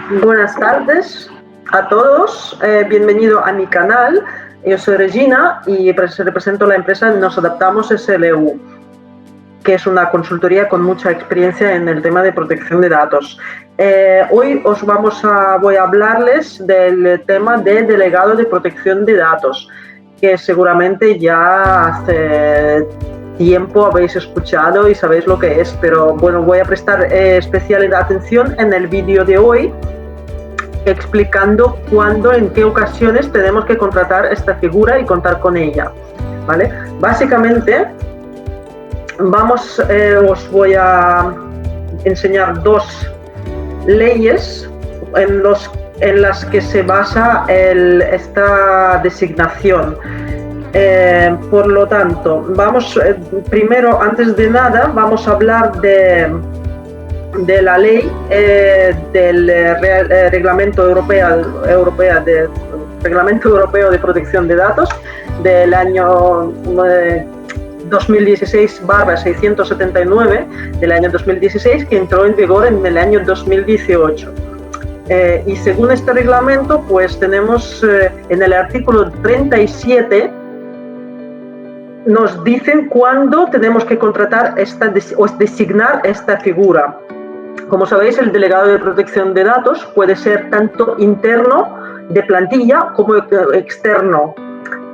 Buenas tardes a todos, bienvenido a mi canal. Yo soy Regina y represento la empresa Nos Adaptamos SLU, que es una consultoría con mucha experiencia en el tema de protección de datos. Hoy voy a hablarles del tema de delegado de protección de datos, que seguramente ya hace tiempo habéis escuchado y sabéis lo que es, pero bueno, voy a prestar especial atención en el vídeo de hoy, explicando cuándo, en qué ocasiones tenemos que contratar esta figura y contar con ella, ¿vale? Básicamente, os voy a enseñar dos leyes en las que se basa esta designación. Por lo tanto, primero, antes de nada, vamos a hablar de la ley del Reglamento Europeo de Protección de Datos del año 2016/679 del año 2016, que entró en vigor en el año 2018. Y según este reglamento, pues tenemos en el artículo 37 nos dicen cuándo tenemos que contratar o designar esta figura. Como sabéis, el delegado de protección de datos puede ser tanto interno de plantilla como externo,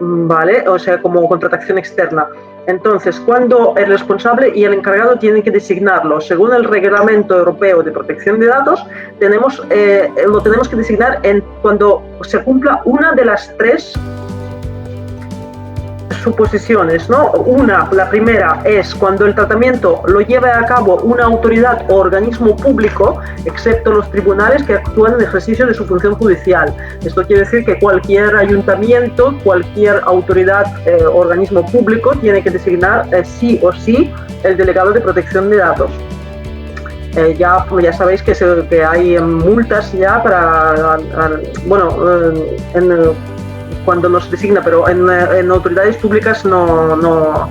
¿vale? O sea, como contratación externa. Entonces, cuando el responsable y el encargado tienen que designarlo, según el Reglamento Europeo de Protección de Datos, lo tenemos que designar cuando se cumpla una de las tres suposiciones, ¿no? La primera es cuando el tratamiento lo lleva a cabo una autoridad o organismo público, excepto los tribunales que actúan en ejercicio de su función judicial. Esto quiere decir que cualquier ayuntamiento, cualquier autoridad o organismo público tiene que designar sí o sí el delegado de protección de datos. Ya sabéis que hay multas ya cuando nos designa, pero en autoridades públicas no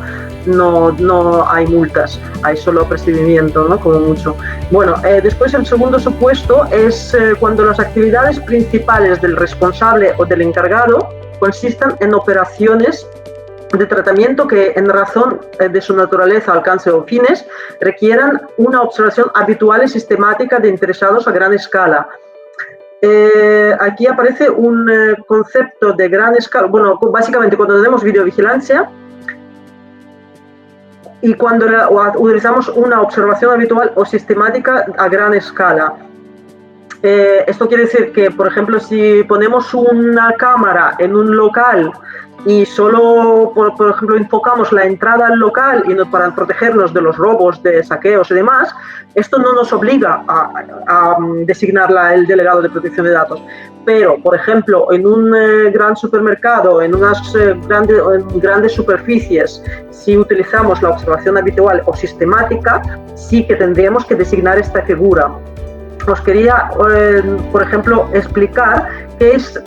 hay multas, hay solo apercibimiento, ¿no? Como mucho. Bueno, después el segundo supuesto es cuando las actividades principales del responsable o del encargado consistan en operaciones de tratamiento que, en razón de su naturaleza, alcance o fines, requieran una observación habitual y sistemática de interesados a gran escala. Aquí aparece un concepto de gran escala. Bueno, básicamente cuando tenemos videovigilancia y cuando utilizamos una observación habitual o sistemática a gran escala. Esto quiere decir que, por ejemplo, si ponemos una cámara en un local y solo, por ejemplo, enfocamos la entrada al local para protegernos de los robos, de saqueos y demás, esto no nos obliga a designar el delegado de protección de datos. Pero, por ejemplo, en un gran supermercado, en unas grandes superficies, si utilizamos la observación habitual o sistemática, sí que tendríamos que designar esta figura. Os quería, por ejemplo, explicar qué es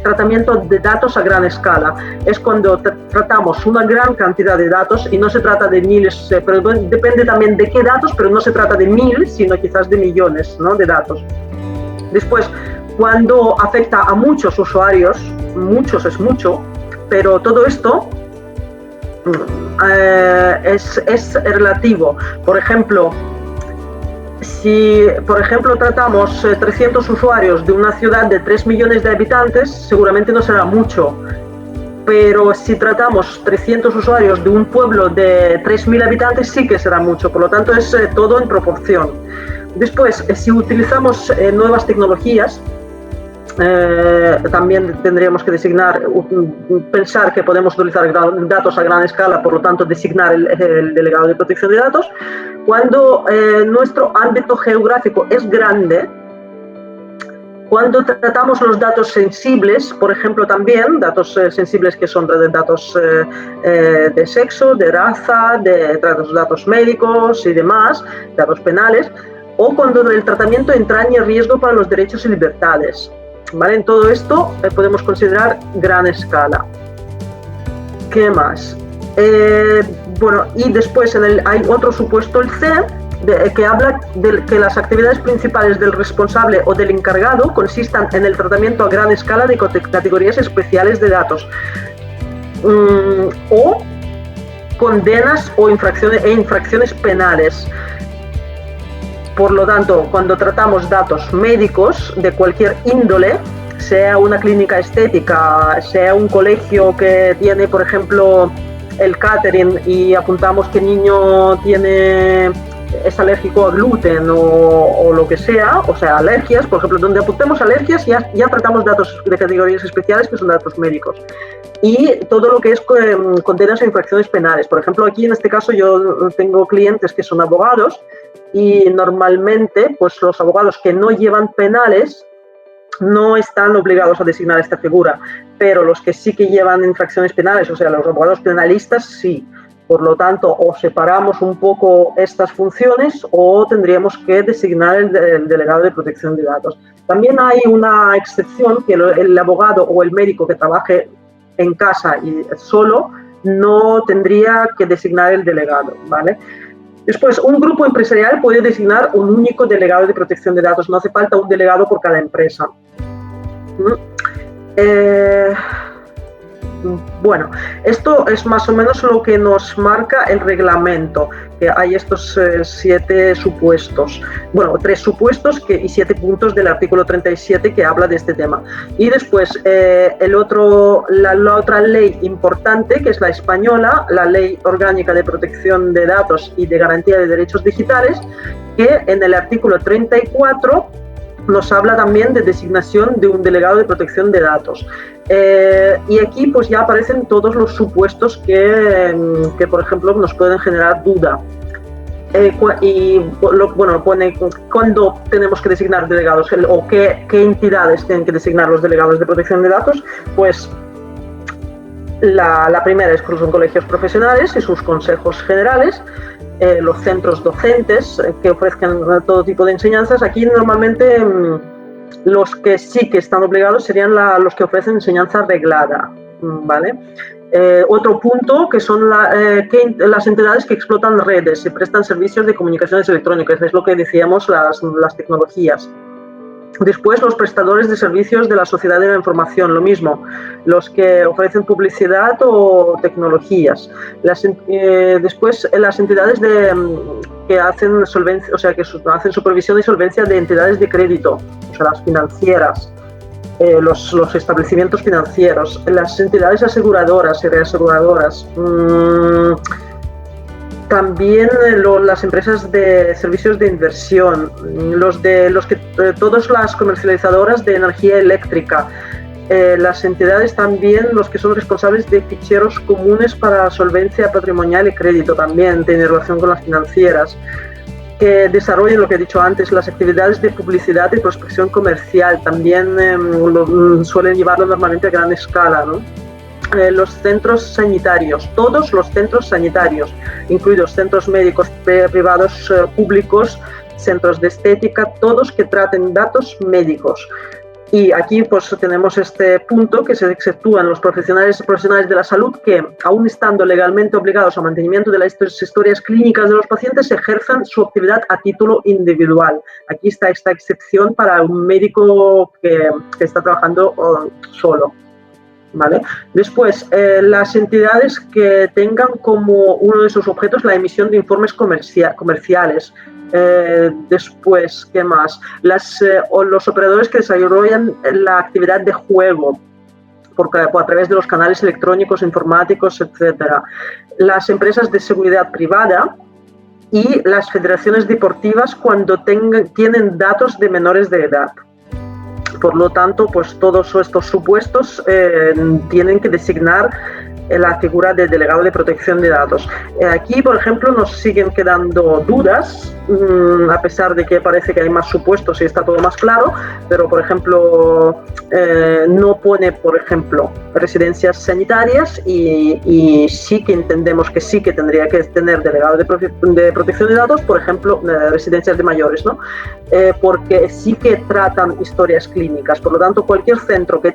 tratamiento de datos a gran escala. Es cuando tratamos una gran cantidad de datos y no se trata de miles, pero depende también de qué datos, pero no se trata de miles, sino quizás de millones, ¿no?, de datos. Después, cuando afecta a muchos usuarios, muchos es mucho, pero todo esto es relativo. Por ejemplo, si, por ejemplo, tratamos 300 usuarios de una ciudad de 3 millones de habitantes, seguramente no será mucho. Pero si tratamos 300 usuarios de un pueblo de 3.000 habitantes, sí que será mucho. Por lo tanto, es todo en proporción. Después, si utilizamos nuevas tecnologías, también tendríamos que pensar que podemos utilizar datos a gran escala, por lo tanto designar el delegado de protección de datos. Cuando nuestro ámbito geográfico es grande, cuando tratamos los datos sensibles, por ejemplo, también datos sensibles que son datos de sexo, de raza, datos médicos y demás, datos penales, o cuando el tratamiento entraña riesgo para los derechos y libertades. ¿Vale? En todo esto podemos considerar gran escala. ¿Qué más? Bueno, y después hay otro supuesto, el C, que habla de que las actividades principales del responsable o del encargado consistan en el tratamiento a gran escala de categorías especiales de datos o condenas o infracciones penales. Por lo tanto, cuando tratamos datos médicos de cualquier índole, sea una clínica estética, sea un colegio que tiene, por ejemplo, el catering y apuntamos que el niño es alérgico a gluten o lo que sea, o sea, alergias, por ejemplo, donde apuntemos alergias ya tratamos datos de categorías especiales que son datos médicos. Y todo lo que es condenas o infracciones penales. Por ejemplo, aquí en este caso yo tengo clientes que son abogados y normalmente pues los abogados que no llevan penales no están obligados a designar esta figura, pero los que sí que llevan infracciones penales, o sea, los abogados penalistas, sí. Por lo tanto, o separamos un poco estas funciones o tendríamos que designar el delegado de protección de datos. También hay una excepción, que el abogado o el médico que trabaje en casa y solo no tendría que designar el delegado, ¿vale? Después, un grupo empresarial puede designar un único delegado de protección de datos, no hace falta un delegado por cada empresa. Bueno, esto es más o menos lo que nos marca el reglamento, que hay estos 7 supuestos, bueno, 3 supuestos y 7 puntos del artículo 37 que habla de este tema. Y después la otra ley importante, que es la española, la Ley Orgánica de Protección de Datos y de Garantía de Derechos Digitales, que en el artículo 34 nos habla también de designación de un delegado de protección de datos. Y aquí pues ya aparecen todos los supuestos que por ejemplo, nos pueden generar duda. Pone cuándo tenemos que designar delegados o qué entidades tienen que designar los delegados de protección de datos. Pues la primera es que son colegios profesionales y sus consejos generales, los centros docentes que ofrezcan todo tipo de enseñanzas. Aquí normalmente los que sí que están obligados serían los que ofrecen enseñanza reglada, ¿vale? Otro punto que son las entidades que explotan redes y prestan servicios de comunicaciones electrónicas, es lo que decíamos, las tecnologías. Después, los prestadores de servicios de la sociedad de la información, lo mismo, los que ofrecen publicidad o tecnologías. Después, las entidades que hacen solvencia, o sea, que hacen supervisión y solvencia de entidades de crédito, o sea, las financieras, los establecimientos financieros, las entidades aseguradoras y reaseguradoras. También las empresas de servicios de inversión, todas las comercializadoras de energía eléctrica, las entidades también, los que son responsables de ficheros comunes para solvencia patrimonial y crédito, también tiene relación con las financieras, que desarrollen, lo que he dicho antes, las actividades de publicidad y prospección comercial, también suelen llevarlo normalmente a gran escala, ¿no? Los centros sanitarios, todos los centros sanitarios, incluidos centros médicos privados públicos, centros de estética, todos que traten datos médicos. Y aquí pues tenemos este punto que se exceptúan los profesionales de la salud que, aun estando legalmente obligados al mantenimiento de las historias clínicas de los pacientes, ejerzan su actividad a título individual. Aquí está esta excepción para un médico que está trabajando solo. ¿Vale? Después, las entidades que tengan como uno de sus objetos la emisión de informes comerciales. Después, ¿qué más? Los operadores que desarrollan la actividad de juego a través de los canales electrónicos, informáticos, etc. Las empresas de seguridad privada y las federaciones deportivas cuando tienen datos de menores de edad. Por lo tanto, pues todos estos supuestos tienen que designar la figura de delegado de protección de datos. Aquí, por ejemplo, nos siguen quedando dudas, a pesar de que parece que hay más supuestos y está todo más claro, pero, por ejemplo, no pone, por ejemplo, residencias sanitarias y sí que entendemos que sí que tendría que tener delegado de protección de datos, por ejemplo, residencias de mayores, ¿no? Porque sí que tratan historias clínicas. Por lo tanto, cualquier centro que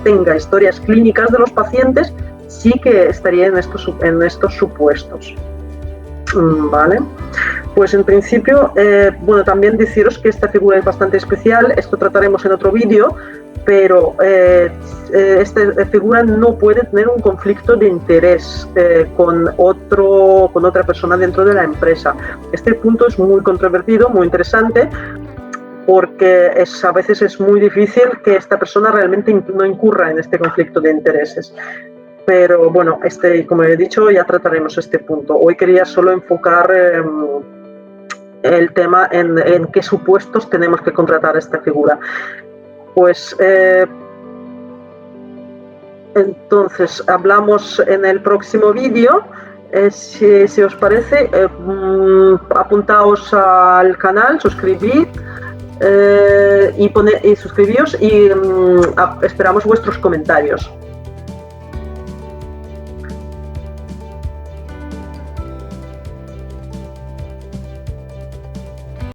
tenga historias clínicas de los pacientes, sí que estaría en estos supuestos. ¿Vale? Pues en principio, bueno, también deciros que esta figura es bastante especial, esto trataremos en otro vídeo, pero esta figura no puede tener un conflicto de interés con otra persona dentro de la empresa. Este punto es muy controvertido, muy interesante, porque a veces es muy difícil que esta persona realmente no incurra en este conflicto de intereses. Pero bueno, como he dicho, ya trataremos este punto. Hoy quería solo enfocar el tema en qué supuestos tenemos que contratar esta figura. Pues entonces hablamos en el próximo vídeo. Si os parece, apuntaos al canal, suscribid y suscribíos y esperamos vuestros comentarios.